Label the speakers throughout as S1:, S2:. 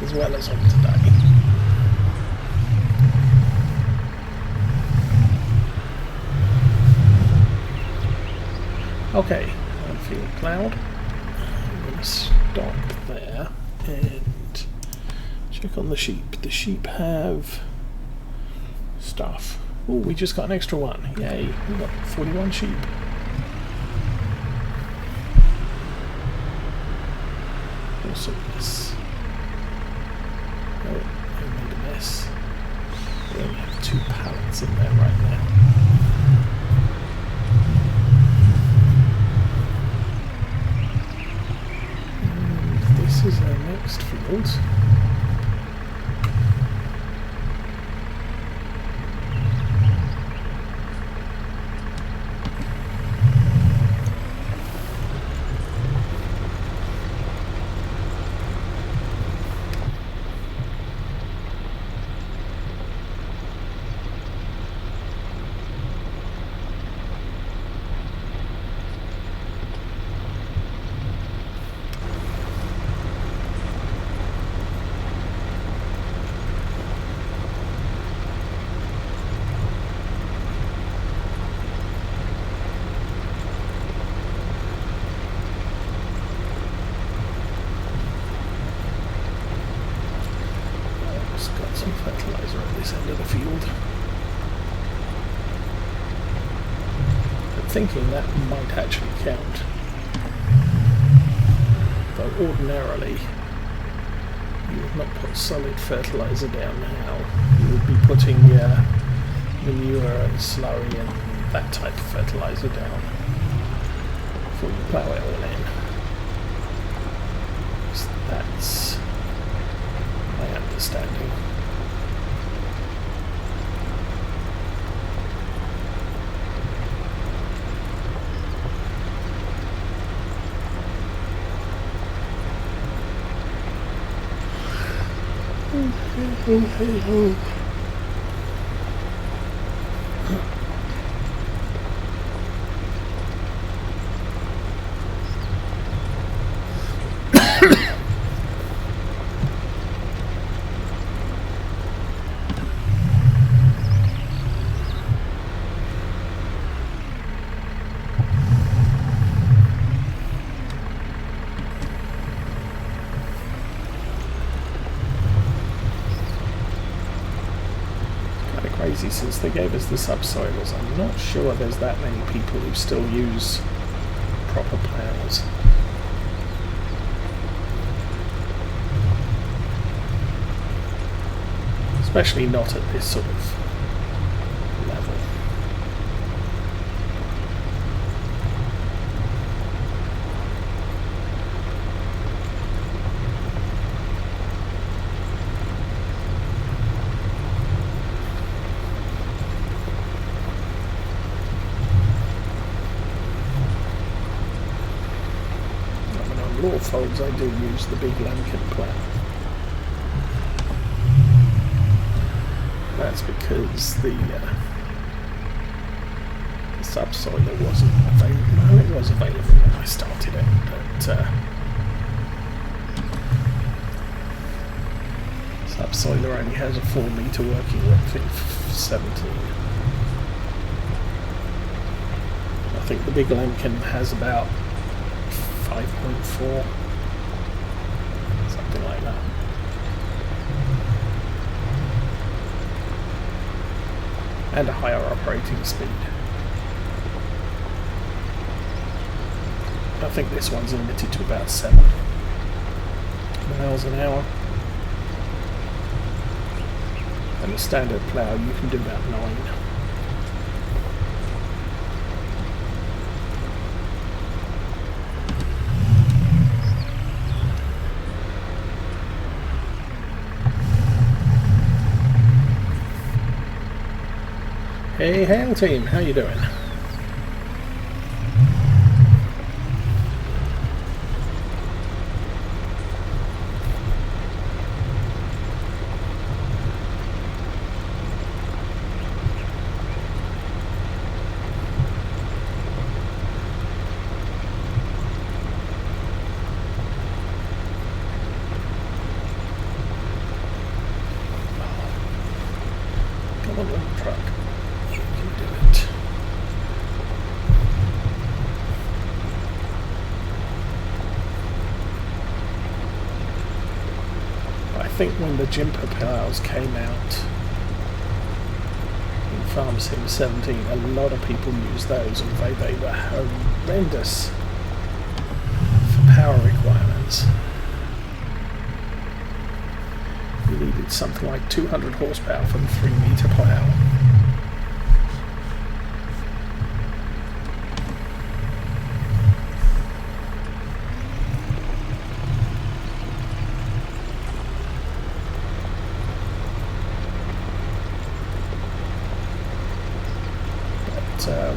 S1: as well as on today. Okay, field cloud. I'm going to stop there and check on the sheep. The sheep have stuff. Oh, we just got an extra one. Yay, we got 41 sheep. Also this. Oh, I made a mess. We only have 2 pallets in there right now. And this is our next field. Some fertilizer at this end of the field. But thinking that might actually count. Though ordinarily you would not put solid fertilizer down now. You would be putting manure and slurry and that type of fertilizer down before you plough it all in. So that's my understanding. Oh. Crazy, since they gave us the subsoilers, I'm not sure there's that many people who still use proper plows. Especially not at this sort of level. Folds, I do use the big Lankin plough. That's because the subsoiler wasn't available. No, it was available when I started it, but subsoiler only has a 4 metre working width of 17. I think the big Lankin has about 5.4, something like that. And a higher operating speed. I think this one's limited to about 7 miles an hour. And the standard plough you can do about 9. Hey Hail Team, how you doing? on the truck. You can do it. I think when the Jimper plows came out in Farm Sim 17, a lot of people used those, although they were horrendous for power requirements. You needed something like 200 horsepower for the 3-meter plow.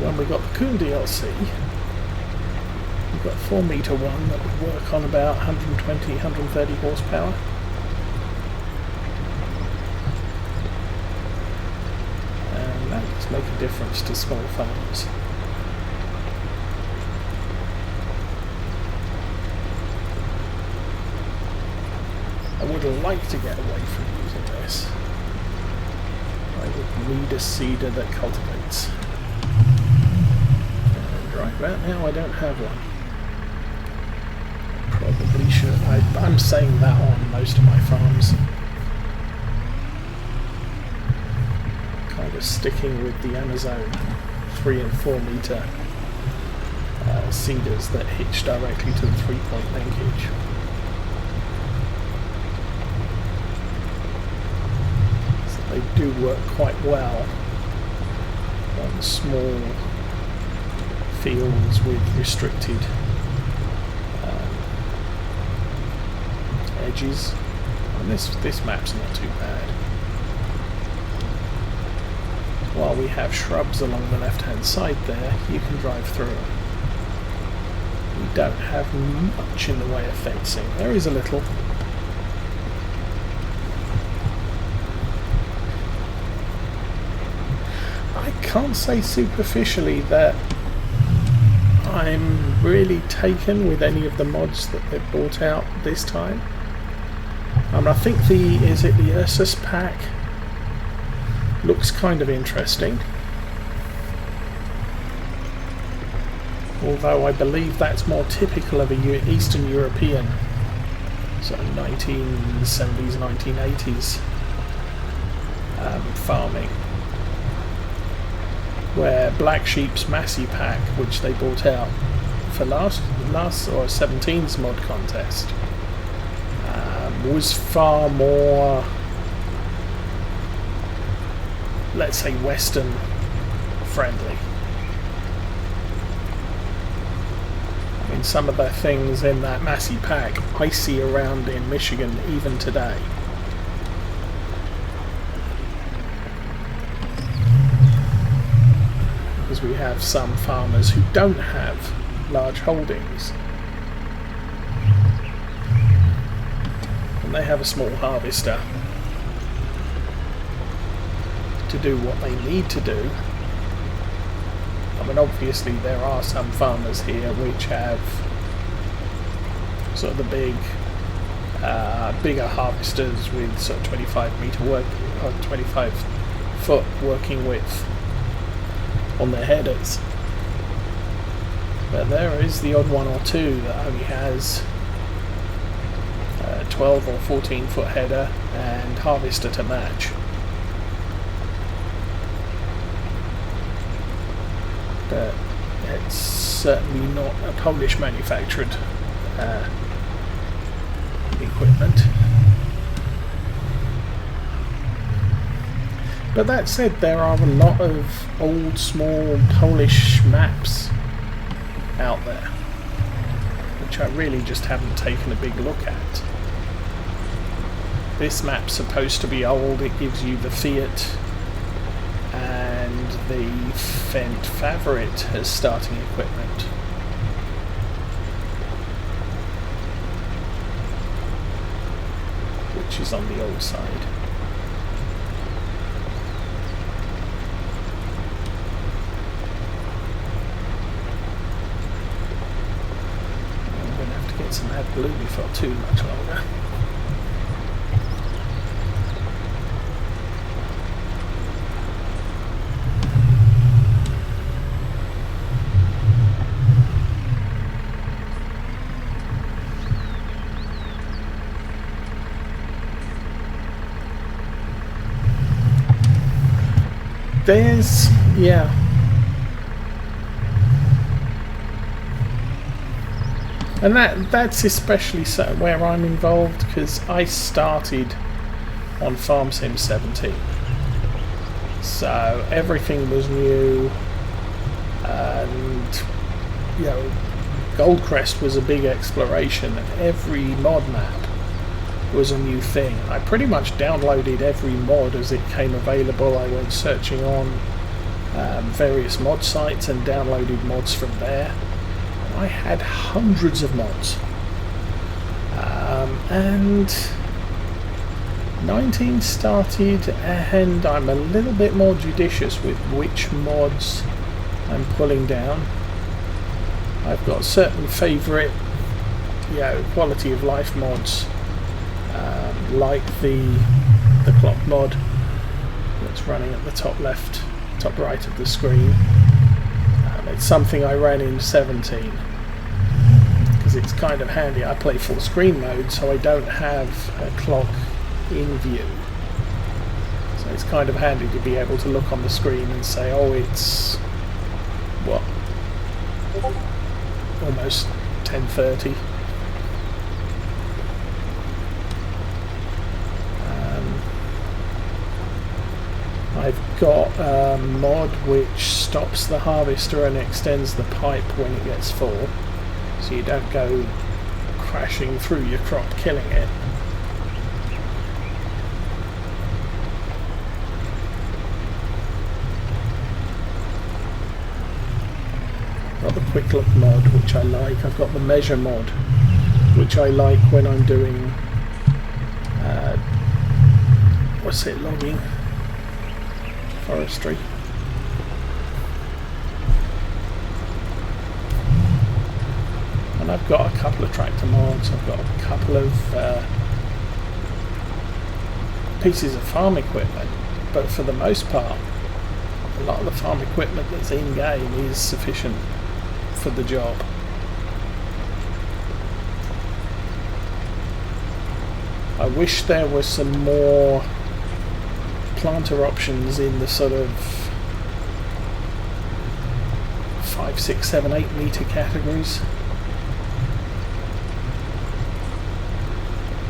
S1: When we got the Kuhn DLC, we got a 4-meter one that would work on about 120, 130 horsepower. And that does make a difference to small farms. I would like to get away from using this. I would need a seeder that cultivates. Right about now I don't have one. Probably should. I'm saying that on most of my farms. Kind of sticking with the Amazon 3 and 4 meter seeders that hitch directly to the 3-point linkage. So they do work quite well on small fields with restricted edges. And this map's not too bad. While we have shrubs along the left hand side there, you can drive through them. We don't have much in the way of fencing. There is a little. I can't say superficially that I'm really taken with any of the mods that they've brought out this time. I think is it the Ursus pack looks kind of interesting. Although I believe that's more typical of a Eastern European sort of 1970s, 1980s farming. Where Black Sheep's Massey pack, which they brought out for last or 17's mod contest, was far more, let's say, Western friendly. I mean, some of the things in that Massey pack I see around in Michigan even today. Because we have some farmers who don't have large holdings. And they have a small harvester to do what they need to do. I mean, obviously there are some farmers here which have sort of the bigger harvesters with sort of 25-meter work or 25-foot working width on their headers. But there is the odd one or two that only has 12 or 14-foot header and harvester to match. But it's certainly not a Polish manufactured equipment. But that said, there are a lot of old, small Polish maps out there, which I really just haven't taken a big look at. This map's supposed to be old. It gives you the Fiat and the Fendt Favorit as starting equipment. Which is on the old side. I'm going to have to get some AdBlue before too much longer. There's, yeah. And that's especially so where I'm involved, because I started on Farm Sim 17. So everything was new, and you know, Goldcrest was a big exploration, and every mod map was a new thing. I pretty much downloaded every mod as it came available. I went searching on various mod sites and downloaded mods from there. I had hundreds of mods, and 19 started, and I'm a little bit more judicious with which mods I'm pulling down. I've got certain favourite, you know, quality of life mods, like the clock mod that's running at the top left, top right of the screen. It's something I ran in 17 because it's kind of handy. I play full screen mode, so I don't have a clock in view, so it's kind of handy to be able to look on the screen and say, oh, it's what, almost 10:30. I've got a mod which stops the harvester and extends the pipe when it gets full, so you don't go crashing through your crop killing it. Got the quick look mod, which I like. I've got the measure mod, which I like when I'm doing logging, forestry. And I've got a couple of tractor mods. I've got a couple of pieces of farm equipment, but for the most part, a lot of the farm equipment that's in game is sufficient for the job. I wish there was some more planter options in the sort of 5, 6, 7, 8 metre categories.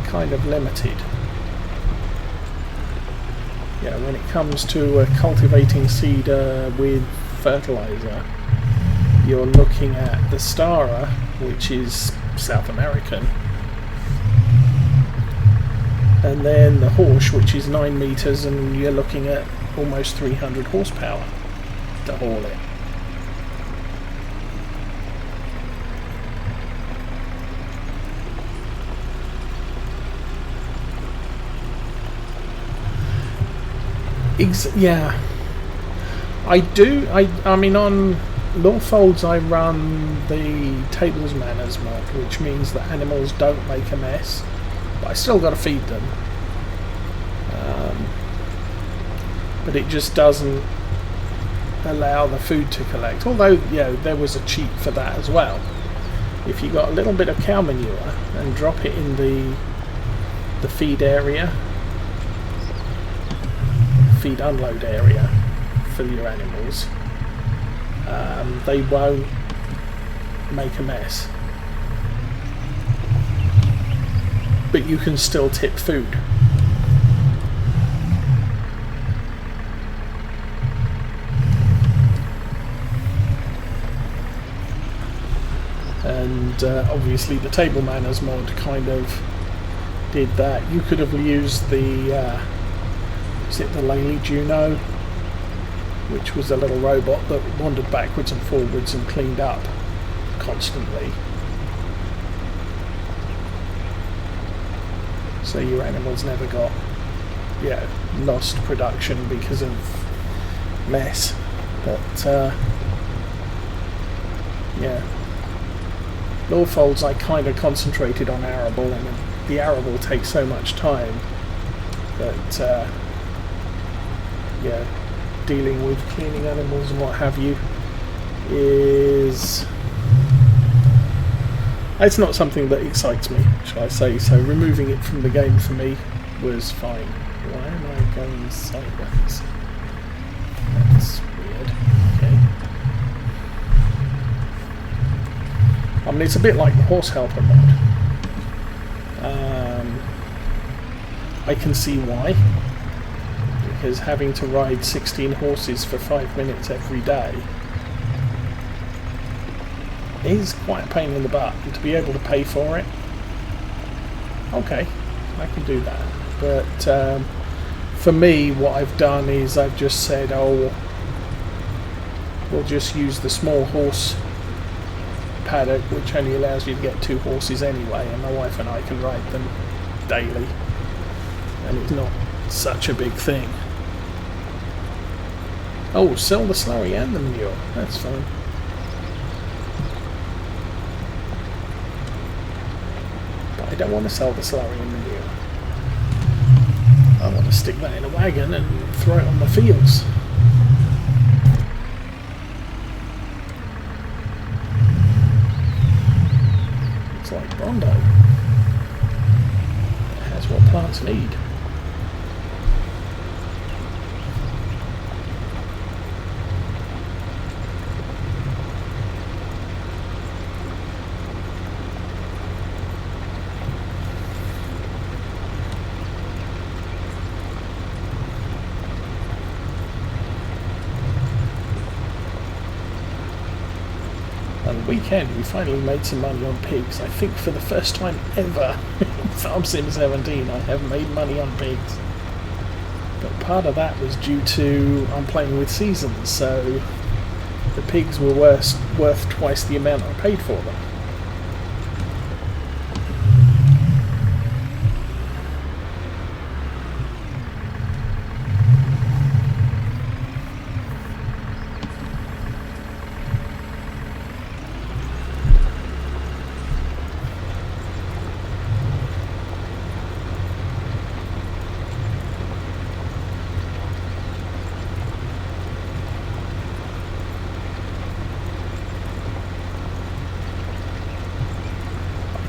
S1: Kind of limited. Yeah, when it comes to cultivating seed with fertiliser, you're looking at the Stara, which is South American, and then the Horsch, which is 9 metres, and you're looking at almost 300 horsepower to haul it. Yeah, I do. I mean, on Lawfolds I run the Tables Manners mod, which means that animals don't make a mess, but I still got to feed them. But it just doesn't allow the food to collect. Although, you know, there was a cheat for that as well. If you got a little bit of cow manure and drop it in the feed area, feed unload area for your animals, they won't make a mess, but you can still tip food. And obviously the Table Manners mod kind of did that. You could have used the is it the Laley Juno, which was a little robot that wandered backwards and forwards and cleaned up constantly, so your animals never got, yeah, lost production because of mess. But yeah, Lawfolds I kind of concentrated on arable, and the arable takes so much time that yeah, dealing with cleaning animals and what have you it's not something that excites me, shall I say. So removing it from the game for me was fine. Why am I going sideways? That's weird. Okay. I mean, it's a bit like the horse helper mod. I can see why. Because having to ride 16 horses for 5 minutes every day is quite a pain in the butt. And to be able to pay for it, okay, I can do that. But for me, what I've done is I've just said, oh, we'll just use the small horse paddock, which only allows you to get 2 horses anyway, and my wife and I can ride them daily, and it's not such a big thing. Oh, sell the slurry and the manure, that's fine. But I don't want to sell the slurry and manure. I want to stick that in a wagon and throw it on the fields. It's like Brondo. It has what plants need. Weekend we finally made some money on pigs. I think for the first time ever in Farm Sim 17 I have made money on pigs. But part of that was due to I'm playing with seasons, so the pigs were worth twice the amount I paid for them.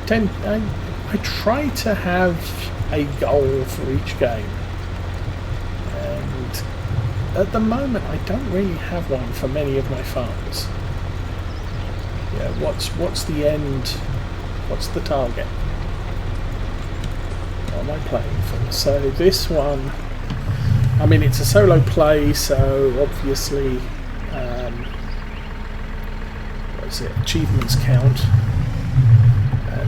S1: I try to have a goal for each game, and at the moment I don't really have one for many of my farms. Yeah, what's the end? What's the target? What am I playing for? So this one, I mean, it's a solo play, so obviously, what's it? Achievements count.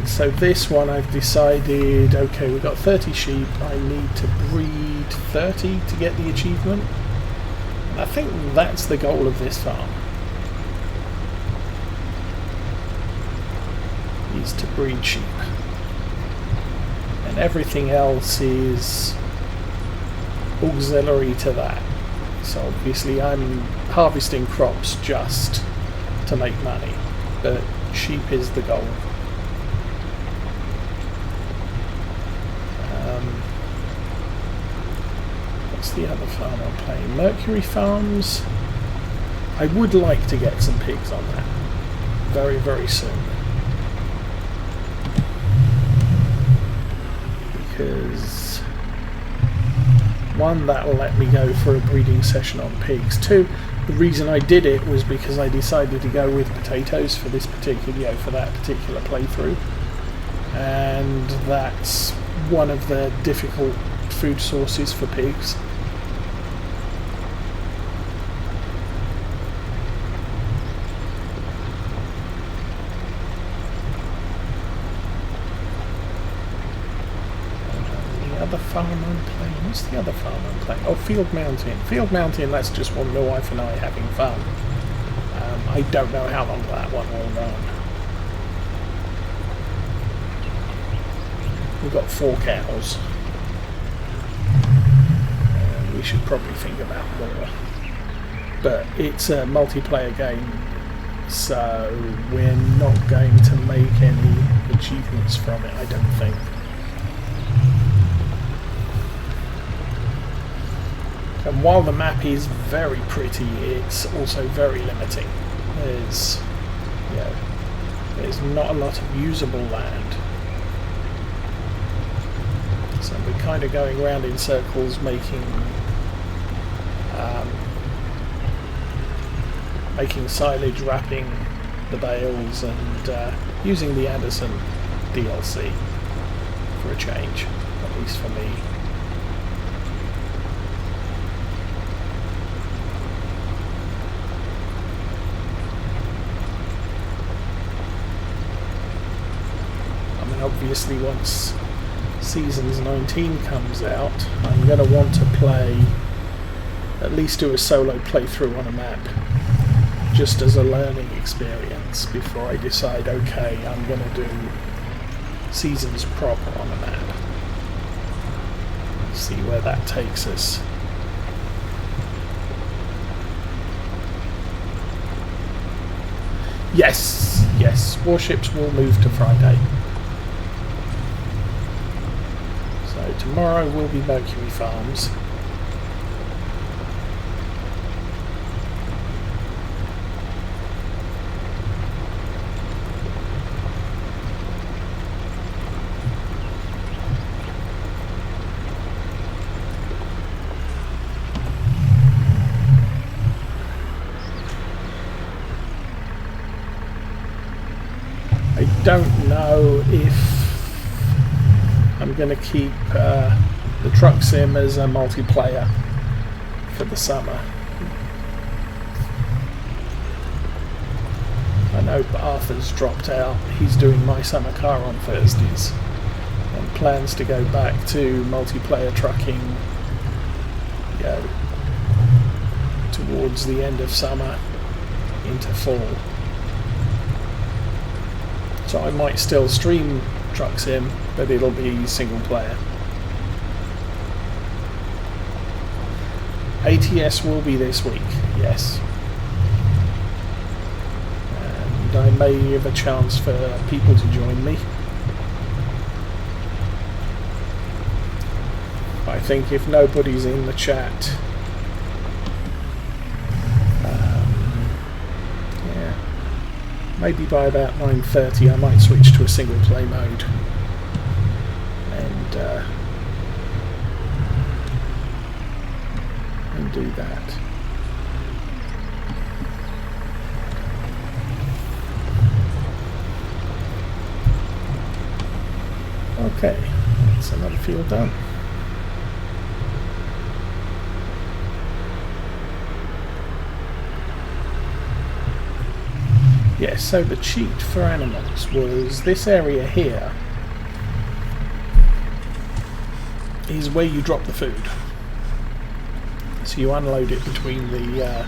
S1: So this one I've decided, okay, we've got 30 sheep, I need to breed 30 to get the achievement. And I think that's the goal of this farm, is to breed sheep. And everything else is auxiliary to that. So obviously I'm harvesting crops just to make money, but sheep is the goal. What's the other farm I'm playing? Mercury Farms. I would like to get some pigs on that very, very soon. Because one, that'll let me go for a breeding session on pigs. Two, the reason I did it was because I decided to go with potatoes for this particular, for that particular playthrough. And that's one of the difficult food sources for pigs. The farm I'm playing. What's the other farm I'm playing? Oh, Field Mountain. Field Mountain, that's just one my wife and I having fun. I don't know how long that one will run. We've got 4 cows. We should probably think about more. But it's a multiplayer game, so we're not going to make any achievements from it, I don't think. And while the map is very pretty, it's also very limiting. There's not a lot of usable land. So we're kind of going around in circles, making making silage, wrapping the bales, and using the Anderson DLC for a change, at least for me. I mean, obviously once Seasons 19 comes out, I'm going to want to play, at least do a solo playthrough on a map, just as a learning experience before I decide, okay, I'm going to do Seasons proper on a map. See where that takes us. Yes, warships will move to Friday. So tomorrow will be Mercury Farms. I don't know if I'm going to keep the truck sim as a multiplayer for the summer. I know Arthur's dropped out. He's doing My Summer Car on Thursdays and plans to go back to multiplayer trucking, you know, towards the end of summer into fall. So I might still stream Truck Sim, but it'll be single player. ATS will be this week, yes. And I may give a chance for people to join me. I think if nobody's in the chat, maybe by about 9:30 I might switch to a single play mode and do that. Okay, that's another field done. Yes, so the cheat for animals was this area here is where you drop the food. So you unload it between the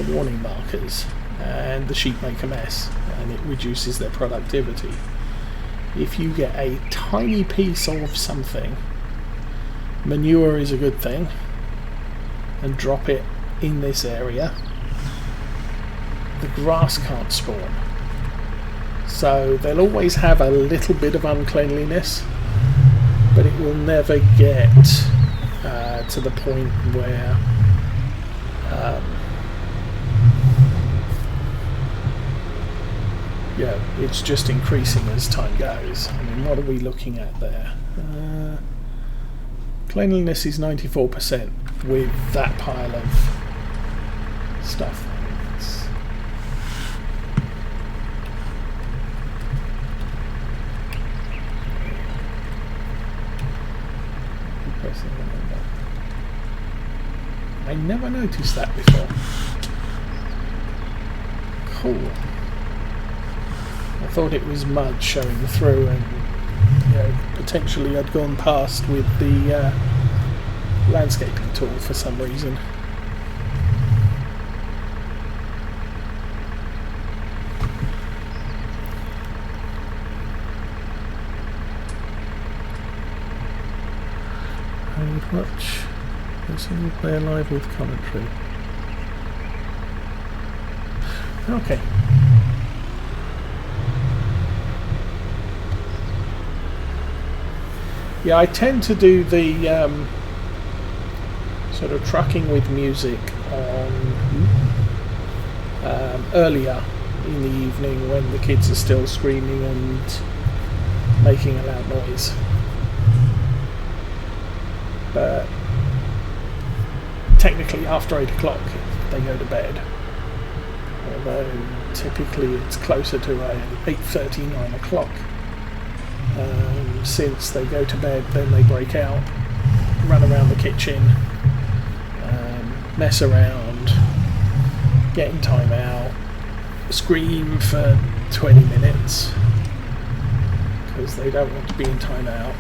S1: warning markers, and the sheep make a mess and it reduces their productivity. If you get a tiny piece of something, manure is a good thing, and drop it in this area, the grass can't spawn. So they'll always have a little bit of uncleanliness, but it will never get to the point where yeah, it's just increasing as time goes. I mean, what are we looking at there? Cleanliness is 94% with that pile of stuff. I never noticed that before. Cool. I thought it was mud showing through, and potentially I'd gone past with the landscaping tool for some reason. I would watch a single player live with commentary. Okay. Yeah, I tend to do the sort of trucking with music on earlier in the evening when the kids are still screaming and making a loud noise. But technically after 8 o'clock they go to bed. although typically it's closer to 8:30, 9 o'clock. Since they go to bed, then they break out, run around the kitchen, mess around, get in time out, scream for 20 minutes because they don't want to be in time out.